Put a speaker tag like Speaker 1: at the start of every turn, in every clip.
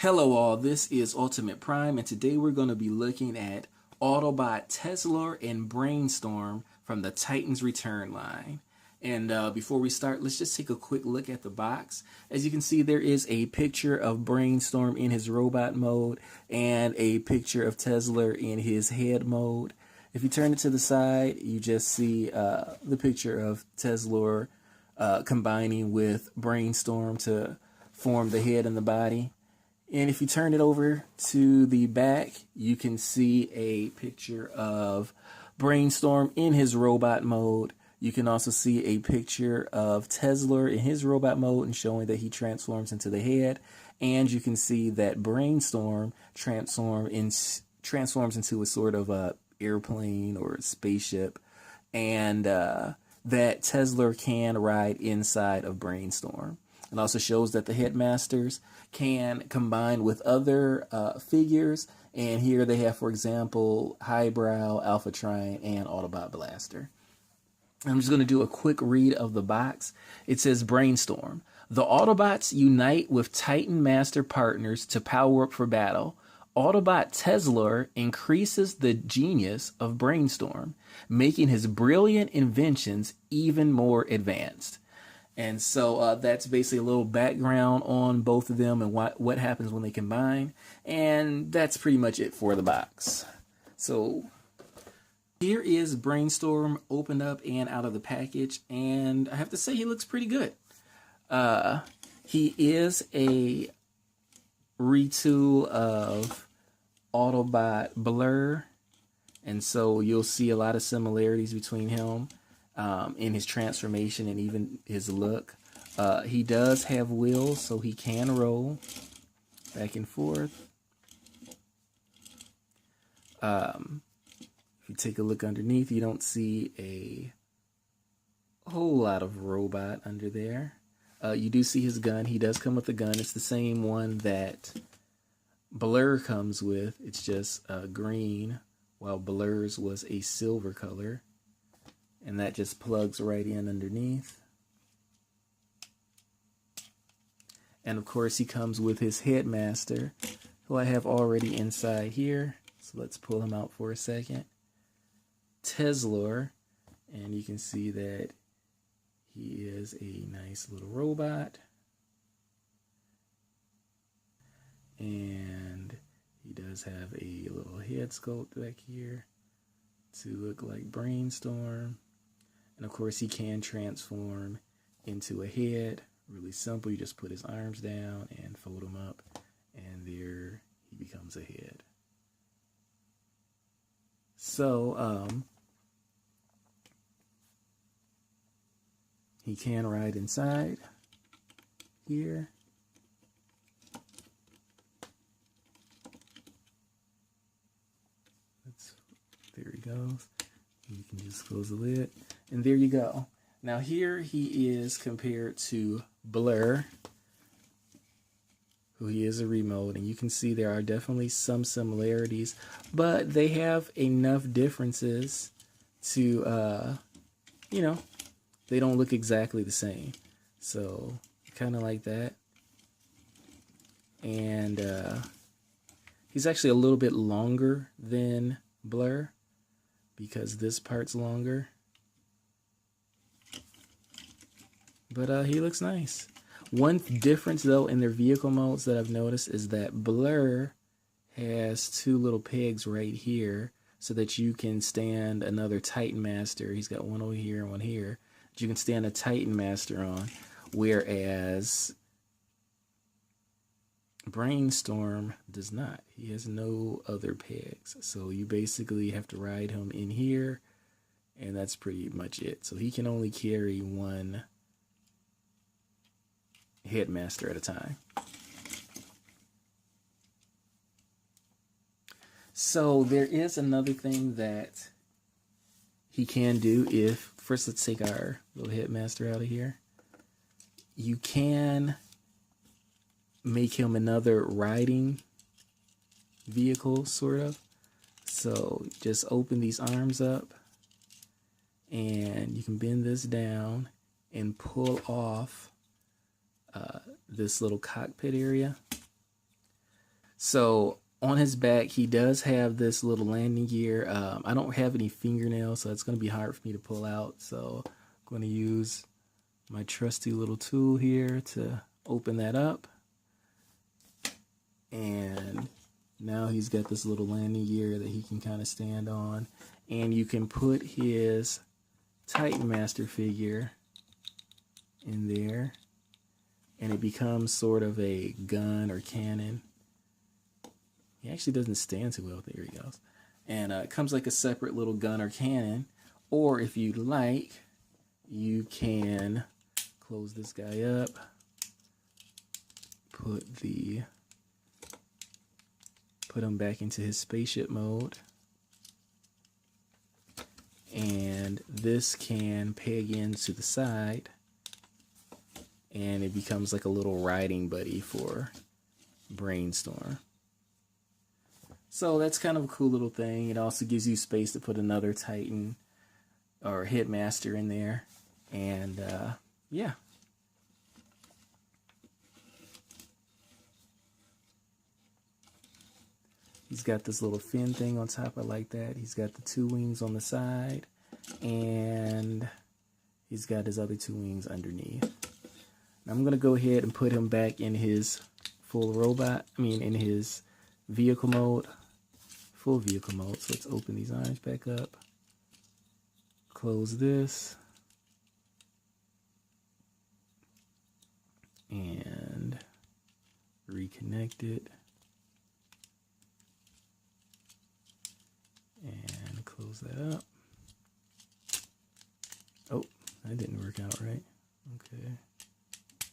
Speaker 1: Hello all, this is Ultimate Prime, and today we're going to be looking at Autobot Teslor and Brainstorm from the Titans Return line. And before we start, let's just take a quick look at the box. As you can see, there is a picture of Brainstorm in his robot mode and a picture of Teslor in his head mode. If you turn it to the side, you just see the picture of Teslor combining with Brainstorm to form the head and the body. And if you turn it over to the back, you can see a picture of Brainstorm in his robot mode. You can also see a picture of Teslor in his robot mode and showing that he transforms into the head. And you can see that Brainstorm transforms into a sort of a airplane or a spaceship. And that Teslor can ride inside of Brainstorm. It also shows that the headmasters can combine with other figures. And here they have, for example, Highbrow, Alpha Trion, and Autobot Blaster. I'm just going to do a quick read of the box. It says, Brainstorm. The Autobots unite with Titan Master partners to power up for battle. Autobot Teslor increases the genius of Brainstorm, making his brilliant inventions even more advanced. And so that's basically a little background on both of them and what happens when they combine. And that's pretty much it for the box. So here is Brainstorm opened up and out of the package. And I have to say he looks pretty good. He is a retool of Autobot Blur. And so you'll see a lot of similarities between him. In his transformation and even his look. He does have wheels, so he can roll back and forth. If you take a look underneath, you don't see a whole lot of robot under there. You do see his gun. He does come with a gun. It's the same one that Blur comes with. It's just green, while Blur's was a silver color. And that just plugs right in underneath. And of course he comes with his headmaster, who I have already inside here. So let's pull him out for a second. Teslor. And you can see that he is a nice little robot. And he does have a little head sculpt back here to look like Brainstorm. And of course he can transform into a head. Really simple. You just put his arms down and fold them up, and there he becomes a head. So he can ride inside here. There he goes. You can just close the lid. And there you go. Now here he is compared to Blur, who he is a remote. And you can see there are definitely some similarities, but they have enough differences to, you know, they don't look exactly the same. So kind of like that. And he's actually a little bit longer than Blur, because this part's longer. But he looks nice. One difference, though, in their vehicle modes that I've noticed is that Blur has two little pegs right here so that you can stand another Titan Master. He's got one over here and one here that you can stand a Titan Master on, whereas Brainstorm does not. He has no other pegs. So you basically have to ride him in here, and that's pretty much it. So he can only carry one headmaster at a time. So there is another thing that he can do. If first, let's take our little headmaster out of here. You can make him another riding vehicle, sort of. So just open these arms up, and you can bend this down and pull off this little cockpit area. So on his back, he does have this little landing gear. I don't have any fingernails, so it's going to be hard for me to pull out. So I'm going to use my trusty little tool here to open that up. And now he's got this little landing gear that he can kind of stand on. And you can put his Titan Master figure in there, and it becomes sort of a gun or cannon. He actually doesn't stand too well. There he goes. And it comes like a separate little gun or cannon. Or if you'd like, you can close this guy up, put him back into his spaceship mode, and this can peg into the side, and it becomes like a little riding buddy for Brainstorm. So that's kind of a cool little thing. It also gives you space to put another Titan or Headmaster in there, and yeah. He's got this little fin thing on top. I like that. He's got the 2 wings on the side, and he's got his other 2 wings underneath. Now I'm going to go ahead and put him back in his in his vehicle mode, full vehicle mode. So let's open these arms back up, close this, and reconnect it. And close that up. Oh, that didn't work out right. Okay.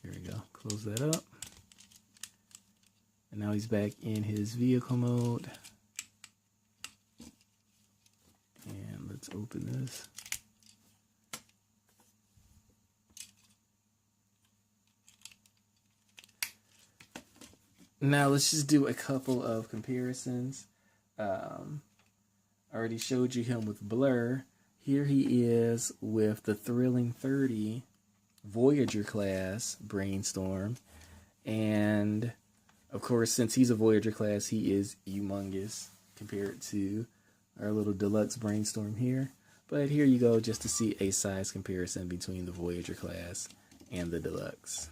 Speaker 1: Here we go. Close that up. And now he's back in his vehicle mode. And let's open this. Now let's just do a couple of comparisons. I already showed you him with Blur. Here he is with the Thrilling 30 Voyager class Brainstorm. And of course, since he's a Voyager class, he is humongous compared to our little Deluxe Brainstorm here. But here you go, just to see a size comparison between the Voyager class and the Deluxe.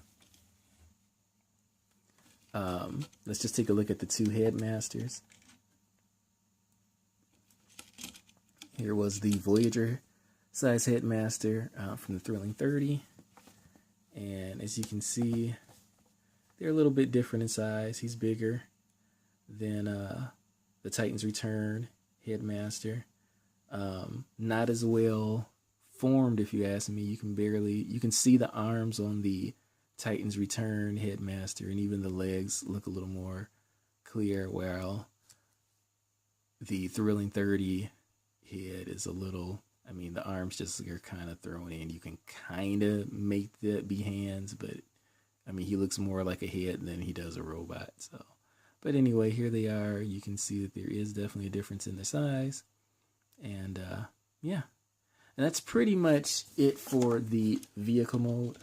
Speaker 1: Let's just take a look at the 2 Headmasters. Here was the Voyager size Headmaster from the Thrilling 30. And as you can see, they're a little bit different in size. He's bigger than the Titan's Return Headmaster. Not as well formed, if you ask me. You can see the arms on the Titan's Return Headmaster, and even the legs look a little more clear, while the Thrilling 30 head is a little, the arms just are kind of thrown in. You can kind of make that be hands, but he looks more like a head than he does a robot. So, but anyway, here they are. You can see that there is definitely a difference in their size, and yeah, and that's pretty much it for the vehicle mode.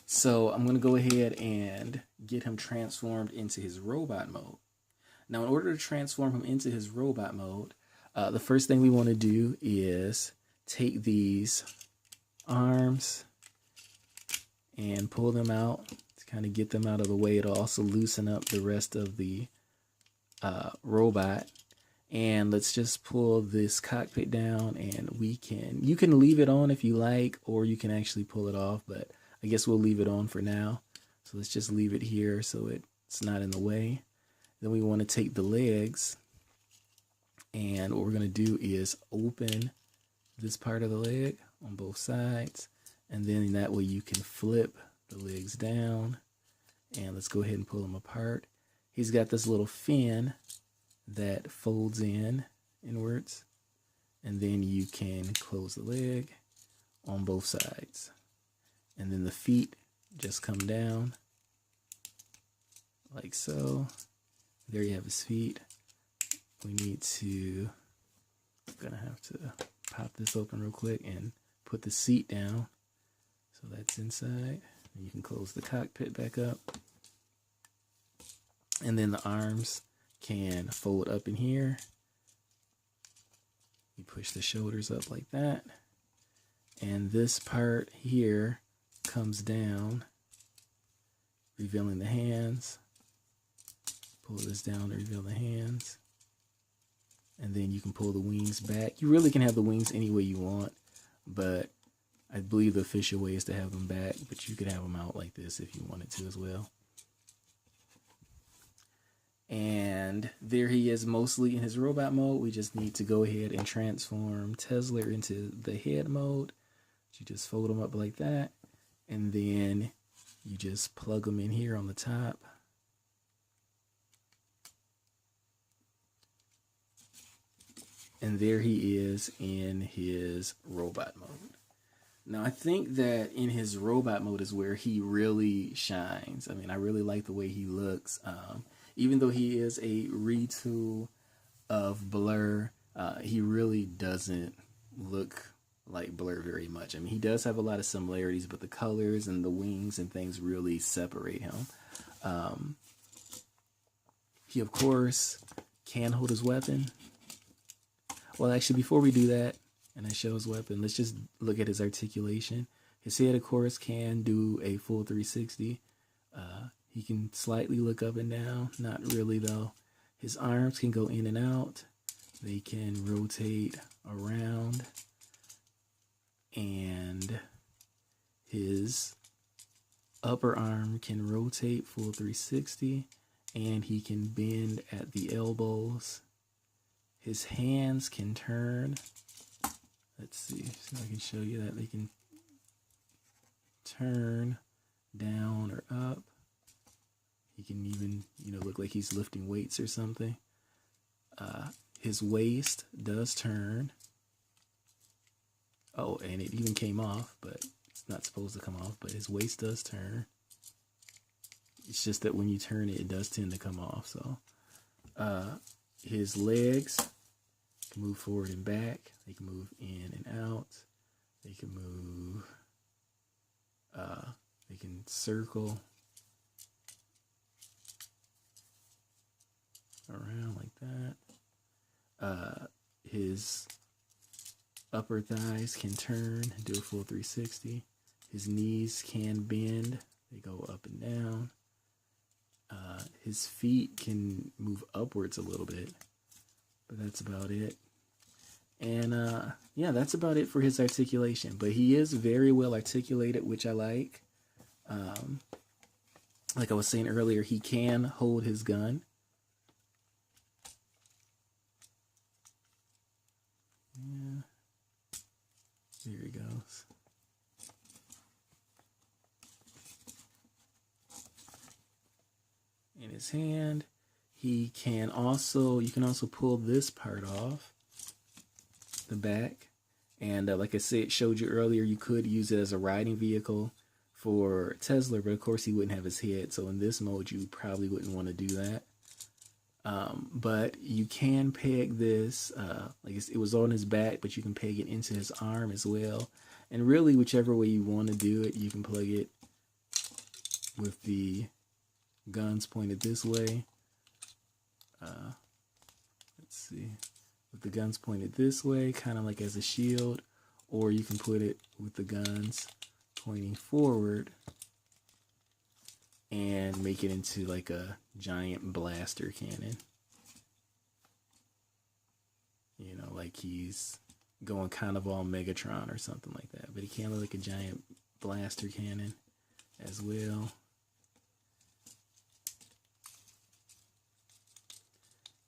Speaker 1: So I'm going to go ahead and get him transformed into his robot mode. Now, in order to transform him into his robot mode, the first thing we want to do is take these arms and pull them out to kind of get them out of the way. It'll also loosen up the rest of the robot. And let's just pull this cockpit down, and you can leave it on if you like, or you can actually pull it off, but I guess we'll leave it on for now. So let's just leave it here so it's not in the way. Then we want to take the legs, and what we're going to do is open this part of the leg on both sides, and then that way you can flip the legs down. And let's go ahead and pull them apart. He's got this little fin that folds inwards, and then you can close the leg on both sides, and then the feet just come down like so. There you have his feet. I'm gonna have to pop this open real quick and put the seat down. So that's inside. And you can close the cockpit back up. And then the arms can fold up in here. You push the shoulders up like that. And this part here comes down, revealing the hands. Pull this down to reveal the hands. And then you can pull the wings back. You really can have the wings any way you want, but I believe the official way is to have them back, but you could have them out like this if you wanted to as well. And there he is mostly in his robot mode. We just need to go ahead and transform Teslor into the head mode. You just fold them up like that, and then you just plug them in here on the top. And there he is in his robot mode. Now, I think that in his robot mode is where he really shines. I mean, I really like the way he looks. Even though he is a retool of Blur, he really doesn't look like Blur very much. I mean, he does have a lot of similarities, but the colors and the wings and things really separate him. He, of course, can hold his weapon. Well, actually, before we do that, and I show his weapon, let's just look at his articulation. His head, of course, can do a full 360. He can slightly look up and down. Not really, though. His arms can go in and out. They can rotate around. And his upper arm can rotate full 360. And he can bend at the elbows. His hands can turn. Let's see if I can show you that. They can turn down or up. He can even, look like he's lifting weights or something. His waist does turn. Oh, and it even came off, but it's not supposed to come off. But his waist does turn. It's just that when you turn it, it does tend to come off. So his legs can move forward and back. They can move in and out. They can move. They can circle around like that. His upper thighs can turn and do a full 360. His knees can bend. They go up and down. His feet can move upwards a little bit, but that's about it. And yeah, that's about it for his articulation. But he is very well articulated, which I like. Like I was saying earlier, he can hold his gun. Yeah. There he goes. In his hand, he can also, you can also pull this part off, the back. And like I said, showed you earlier, you could use it as a riding vehicle for Teslor, but of course he wouldn't have his head. So in this mode, you probably wouldn't want to do that. But you can peg this, like it was on his back, but you can peg it into his arm as well. And really, whichever way you want to do it, you can plug it with the guns pointed this way. Let's see, with the guns pointed this way, kind of like as a shield, or you can put it with the guns pointing forward and make it into like a giant blaster cannon. Like he's going kind of all Megatron or something like that. But he can look like a giant blaster cannon as well.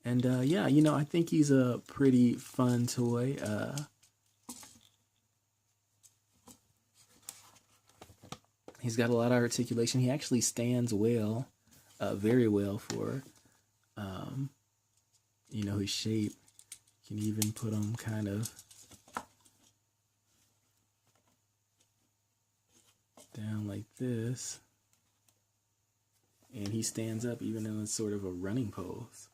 Speaker 1: And yeah, I think he's a pretty fun toy. He's got a lot of articulation. He actually stands well, very well for, his shape. You can even put him kind of down like this. And he stands up even in a sort of a running pose,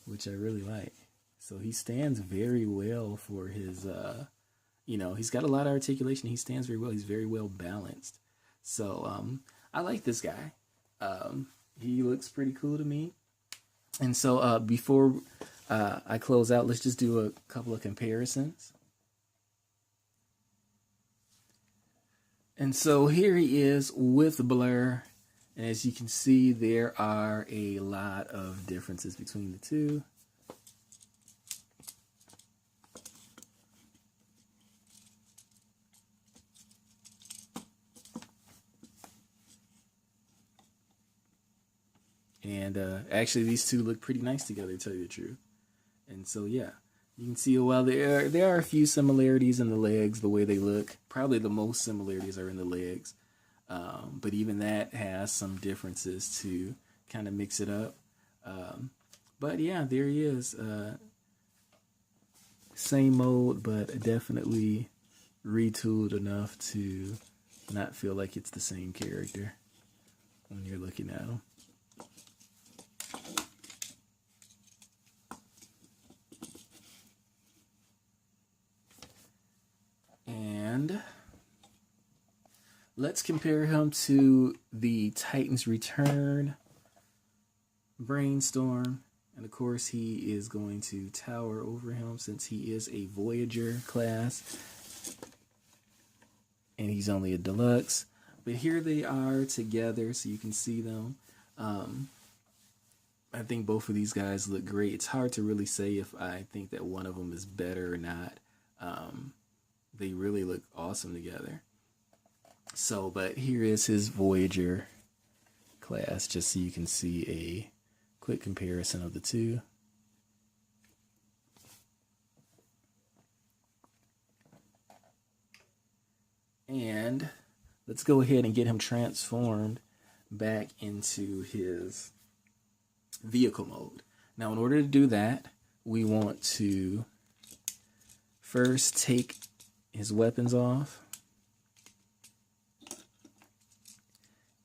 Speaker 1: which I really like. So he stands very well for his, he's got a lot of articulation. He stands very well. He's very well balanced. So I like this guy. He looks pretty cool to me. And so before I close out, let's just do a couple of comparisons. And so here he is with blur. And as you can see, there are a lot of differences between the two. And actually, these two look pretty nice together, to tell you the truth. And so, yeah, you can see, well, there are a few similarities in the legs, the way they look. Probably the most similarities are in the legs. But even that has some differences to kind of mix it up. But yeah, there he is. Same mode, but definitely retooled enough to not feel like it's the same character when you're looking at him. And let's compare him to the Titans Return Brainstorm. And of course, he is going to tower over him since he is a Voyager class. And he's only a Deluxe. But here they are together so you can see them. I think both of these guys look great. It's hard to really say if I think that one of them is better or not. They really look awesome together. So, but here is his Voyager class, just so you can see a quick comparison of the two. And let's go ahead and get him transformed back into his vehicle mode. Now, in order to do that, we want to first take his weapons off.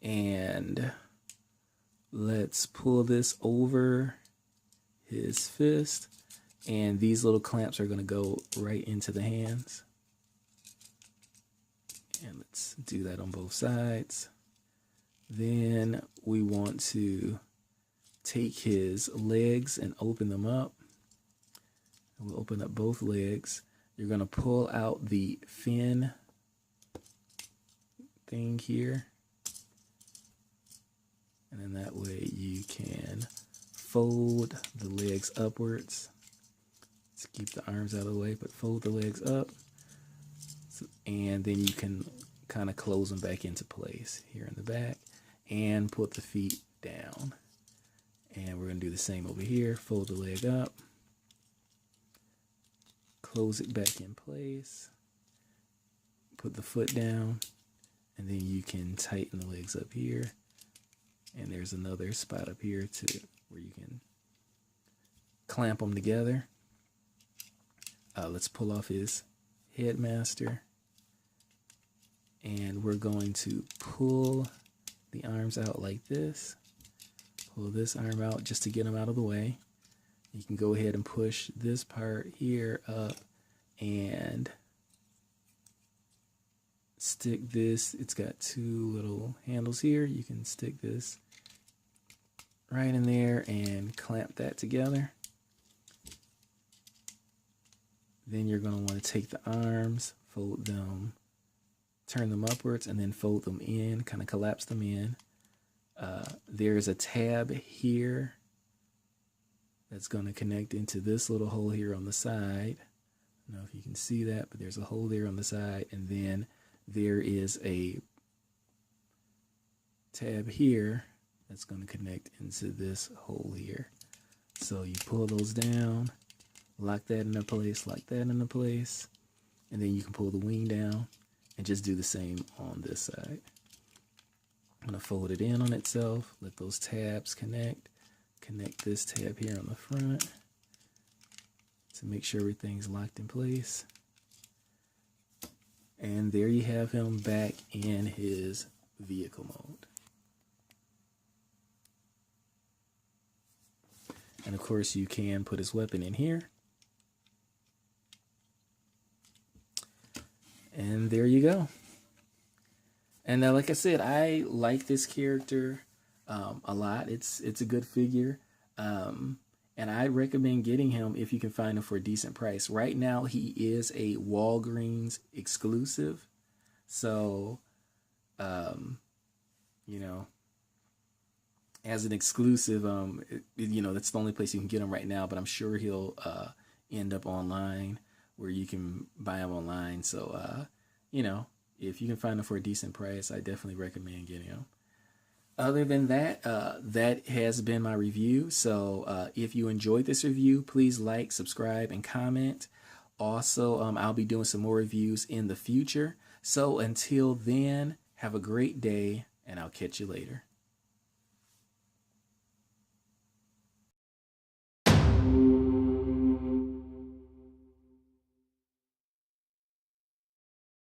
Speaker 1: And let's pull this over his fist. And these little clamps are going to go right into the hands. And let's do that on both sides. Then we want to take his legs and open them up. We'll open up both legs. You're going to pull out the fin thing here. And then that way you can fold the legs upwards. Let's keep the arms out of the way, but fold the legs up. And then you can kind of close them back into place here in the back and put the feet down. And we're going to do the same over here. Fold the leg up. Close it back in place. Put the foot down. And then you can tighten the legs up here. And there's another spot up here too where you can clamp them together. Let's pull off his headmaster. And we're going to pull the arms out like this. Pull this arm out just to get them out of the way. You can go ahead and push this part here up and stick this. It's got two little handles here. You can stick this right in there and clamp that together. Then you're going to want to take the arms, fold them, turn them upwards, and then fold them in, kind of collapse them in. There's a tab here that's going to connect into this little hole here on the side. I don't know if you can see that, but there's a hole there on the side, and then there is a tab here that's going to connect into this hole here. So you pull those down, lock that into place, lock that into place, and then you can pull the wing down and just do the same on this side. I'm going to fold it in on itself, let those tabs connect this tab here on the front to make sure everything's locked in place. And there you have him back in his vehicle mode. And of course you can put his weapon in here. And there you go. And like I said, I like this character a lot. It's a good figure. And I recommend getting him if you can find him for a decent price. Right now, he is a Walgreens exclusive. So, you know, as an exclusive, that's the only place you can get him right now. But I'm sure he'll end up online where you can buy him online. So, if you can find him for a decent price, I definitely recommend getting him. Other than that, that has been my review. So if you enjoyed this review, please like, subscribe, and comment. Also, I'll be doing some more reviews in the future. So until then, have a great day, and I'll catch you later.